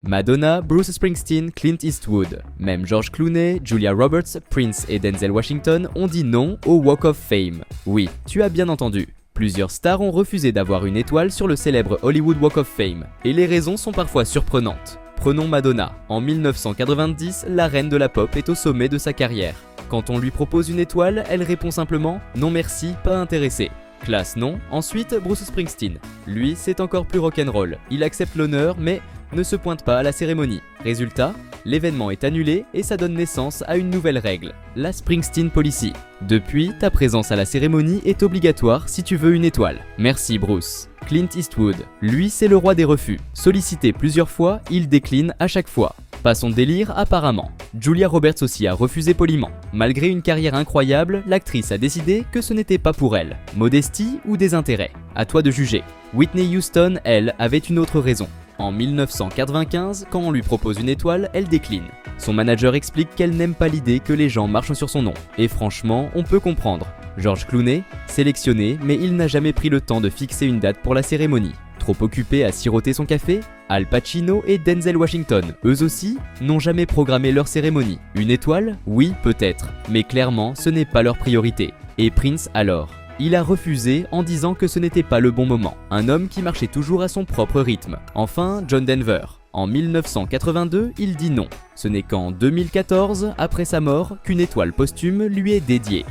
Madonna, Bruce Springsteen, Clint Eastwood. Même George Clooney, Julia Roberts, Prince et Denzel Washington ont dit non au Walk of Fame. Oui, tu as bien entendu. Plusieurs stars ont refusé d'avoir une étoile sur le célèbre Hollywood Walk of Fame, et les raisons sont parfois surprenantes. Prenons Madonna. En 1990, la reine de la pop est au sommet de sa carrière. Quand on lui propose une étoile, elle répond simplement « Non merci, pas intéressé ». Classe non. Ensuite, Bruce Springsteen. Lui, c'est encore plus rock'n'roll. Il accepte l'honneur, mais ne se pointe pas à la cérémonie. Résultat, l'événement est annulé et ça donne naissance à une nouvelle règle, la Springsteen Policy. Depuis, ta présence à la cérémonie est obligatoire si tu veux une étoile. Merci Bruce. Clint Eastwood. Lui, c'est le roi des refus. Sollicité plusieurs fois, il décline à chaque fois. Pas son délire apparemment. Julia Roberts aussi a refusé poliment. Malgré une carrière incroyable, l'actrice a décidé que ce n'était pas pour elle. Modestie ou désintérêt? À toi de juger. Whitney Houston, elle, avait une autre raison. En 1995, quand on lui propose une étoile, elle décline. Son manager explique qu'elle n'aime pas l'idée que les gens marchent sur son nom. Et franchement, on peut comprendre. George Clooney, sélectionné, mais il n'a jamais pris le temps de fixer une date pour la cérémonie. Trop occupé à siroter son café? Al Pacino et Denzel Washington, eux aussi, n'ont jamais programmé leur cérémonie. Une étoile? Oui, peut-être, mais clairement, ce n'est pas leur priorité. Et Prince alors? Il a refusé en disant que ce n'était pas le bon moment. Un homme qui marchait toujours à son propre rythme. Enfin, John Denver. En 1982, il dit non. Ce n'est qu'en 2014, après sa mort, qu'une étoile posthume lui est dédiée.